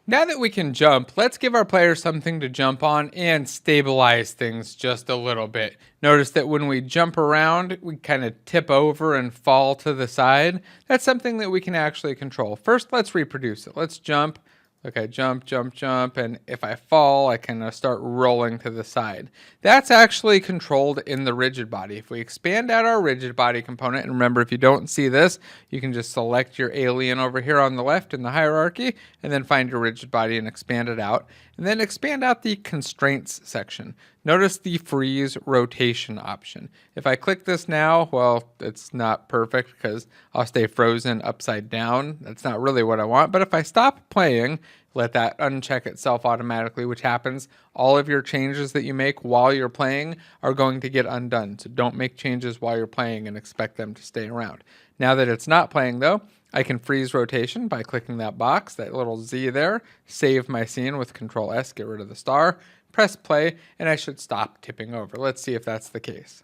Now that we can jump, let's give our player something to jump on and stabilize things just a little bit. Notice that when we jump around, we kind of tip over and fall to the side. That's something that we can actually control. First, let's reproduce it. Let's jump. Look, I jump, jump, jump, and if I fall, I kind of start rolling to the side. That's actually controlled in the rigid body. If we expand out our rigid body component, and remember, if you don't see this, you can just select your alien over here on the left in the hierarchy, and then find your rigid body and expand it out. And then expand out the constraints section. Notice the freeze rotation option. If I click this now, well, it's not perfect because I'll stay frozen upside down. That's not really what I want. But if I stop playing, let that uncheck itself automatically, which happens, all of your changes that you make while you're playing are going to get undone. So don't make changes while you're playing and expect them to stay around. Now that it's not playing though, I can freeze rotation by clicking that box, that little Z there, save my scene with Control S, get rid of the star, press play, and I should stop tipping over. Let's see if that's the case.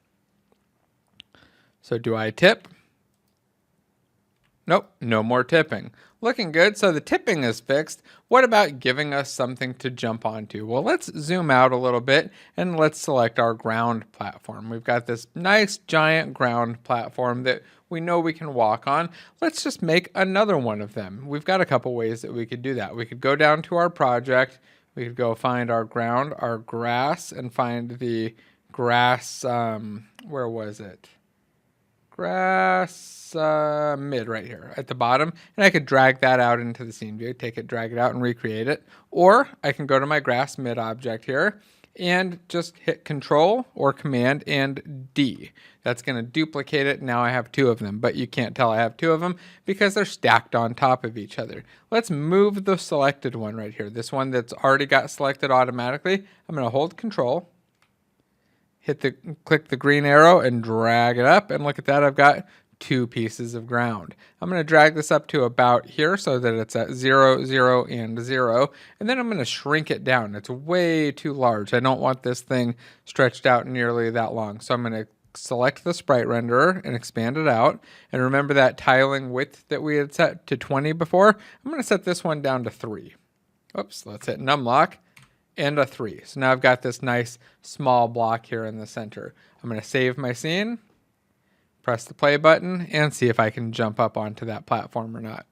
So do I tip? Nope, no more tipping. Looking good, so the tipping is fixed. What about giving us something to jump onto? Well, let's zoom out a little bit and let's select our ground platform. We've got this nice giant ground platform that we know we can walk on. Let's just make another one of them. We've got a couple ways that we could do that. We could go down to our project. We could go find our ground, our grass, and find the grass, where was it? Grass mid right here at the bottom, and I could drag that out into the scene view, take it, drag it out, and recreate it. Or I can go to my grass mid object here and just hit Control or Command and D. That's going to duplicate it. Now I have two of them, but you can't tell I have two of them because they're stacked on top of each other. Let's move the selected one right here, this one that's already got selected automatically. I'm going to hold Control, click the green arrow and drag it up, and look at that, I've got two pieces of ground. I'm going to drag this up to about here so that it's at 0, 0, and 0, and then I'm going to shrink it down. It's way too large. I don't want this thing stretched out nearly that long, so I'm going to select the sprite renderer and expand it out. And remember that tiling width that we had set to 20 before? I'm going to set this one down to 3. Oops, let's hit numlock. And a 3. So now I've got this nice small block here in the center. I'm going to save my scene, press the play button, and see if I can jump up onto that platform or not.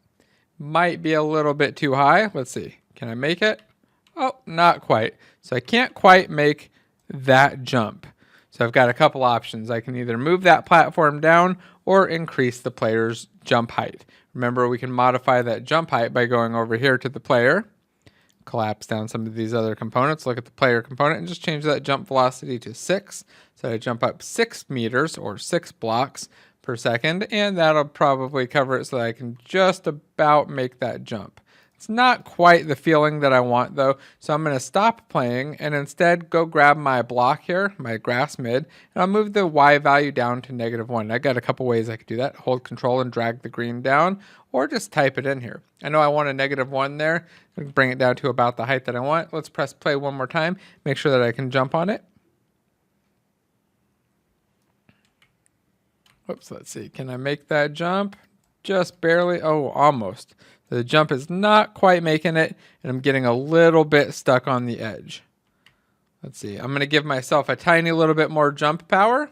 Might be a little bit too high. Let's see. Can I make it? Oh, not quite. So I can't quite make that jump. So I've got a couple options. I can either move that platform down or increase the player's jump height. Remember, we can modify that jump height by going over here to the player, collapse down some of these other components, look at the player component, and just change that jump velocity to 6. So I jump up 6 meters or 6 blocks per second, and that'll probably cover it so that I can just about make that jump. It's not quite the feeling that I want though, so I'm going to stop playing and instead go grab my block here, my grass mid, and I'll move the Y value down to -1. I got a couple ways I could do that. Hold Control and drag the green down, or just type it in here. I know I want a -1 there. I can bring it down to about the height that I want. Let's press play one more time, make sure that I can jump on it. Oops, let's see. Can I make that jump? Just barely. Oh, almost. The jump is not quite making it, and I'm getting a little bit stuck on the edge. Let's see. I'm going to give myself a tiny little bit more jump power.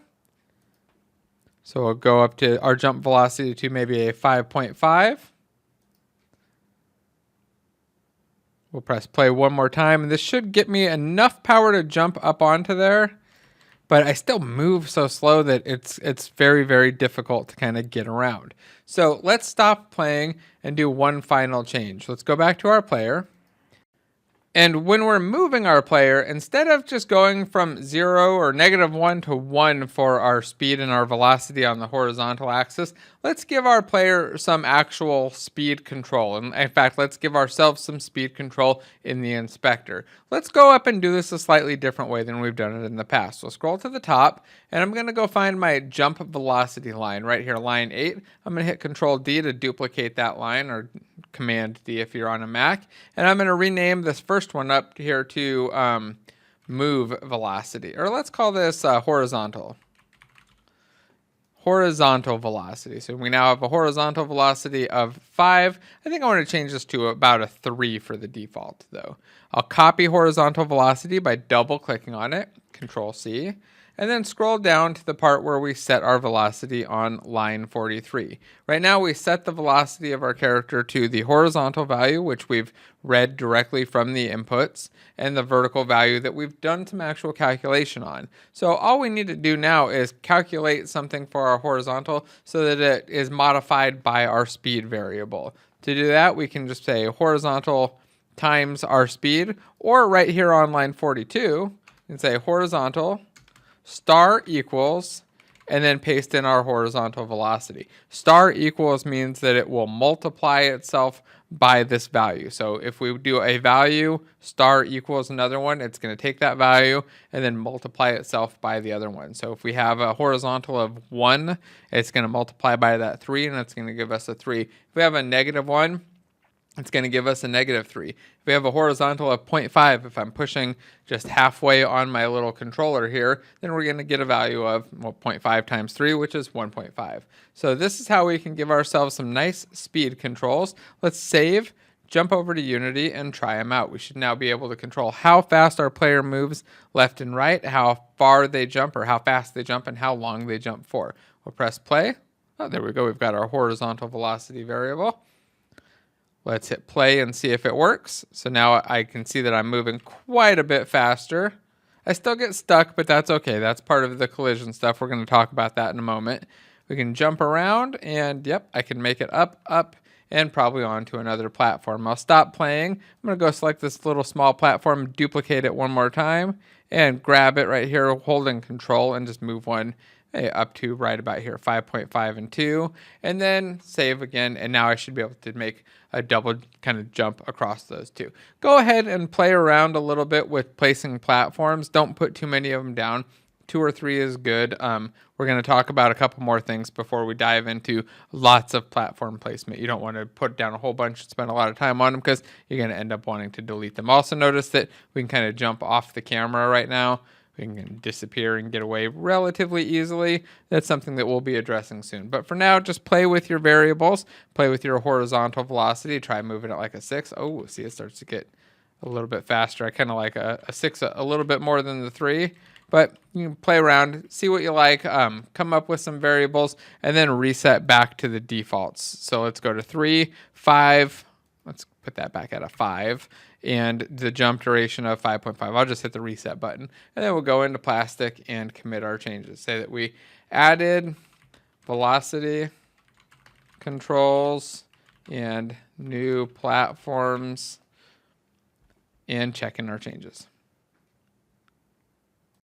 So we'll go up to our jump velocity to maybe a 5.5. We'll press play one more time, and this should get me enough power to jump up onto there. But I still move so slow that it's very, very difficult to kind of get around. So let's stop playing and do one final change. Let's go back to our player. And when we're moving our player, instead of just going from 0 or -1 to 1 for our speed and our velocity on the horizontal axis, let's give our player some actual speed control. And in fact, let's give ourselves some speed control in the inspector. Let's go up and do this a slightly different way than we've done it in the past. So scroll to the top, and I'm going to go find my jump velocity line right here, line 8. I'm going to hit Control D to duplicate that line, or Command D if you're on a Mac. And I'm going to rename this first one up here to move velocity, or let's call this horizontal horizontal velocity. So we now have a horizontal velocity of 5. I think I want to change this to about a 3 for the default though. I'll copy horizontal velocity by double clicking on it, Control C, and then scroll down to the part where we set our velocity on line 43. Right now we set the velocity of our character to the horizontal value, which we've read directly from the inputs, and the vertical value that we've done some actual calculation on. So all we need to do now is calculate something for our horizontal so that it is modified by our speed variable. To do that, we can just say horizontal times our speed, or right here on line 42, and say horizontal star equals, and then paste in our horizontal velocity. Star equals means that it will multiply itself by this value. So if we do a value, star equals another one, it's going to take that value and then multiply itself by the other one. So if we have a horizontal of 1, it's going to multiply by that 3, and it's going to give us a 3. If we have a -1, it's going to give us a -3. If we have a horizontal of 0.5, if I'm pushing just halfway on my little controller here, then we're going to get a value of 0.5 times 3, which is 1.5. So this is how we can give ourselves some nice speed controls. Let's save, jump over to Unity, and try them out. We should now be able to control how fast our player moves left and right, how far they jump or how fast they jump, and how long they jump for. We'll press play. Oh, there we go. We've got our horizontal velocity variable. Let's hit play and see if it works. So now I can see that I'm moving quite a bit faster. I still get stuck, but that's okay. That's part of the collision stuff. We're going to talk about that in a moment. We can jump around, and yep, I can make it up, and probably onto another platform. I'll stop playing. I'm going to go select this little small platform, duplicate it one more time, and grab it right here, holding control, and just move one up to right about here, 5.5 and 2, and then save again, and now I should be able to make a double kind of jump across those two. Go ahead and play around a little bit with placing platforms. Don't put too many of them down. 2 or 3 is good. We're going to talk about a couple more things before we dive into lots of platform placement. You don't want to put down a whole bunch and spend a lot of time on them because you're going to end up wanting to delete them. Also notice that we can kind of jump off the camera right now. We can disappear and get away relatively easily. That's something that we'll be addressing soon. But for now, just play with your variables. Play with your horizontal velocity. Try moving it like a 6. Oh, see, it starts to get a little bit faster. I kind of like a 6 a little bit more than the 3. But you can play around, see what you like, come up with some variables, and then reset back to the defaults. So let's go to 3, 5. Let's put that back at a 5. And the jump duration of 5.5. I'll just hit the reset button, and then we'll go into plastic and commit our changes. Say that we added velocity controls and new platforms, and check in our changes.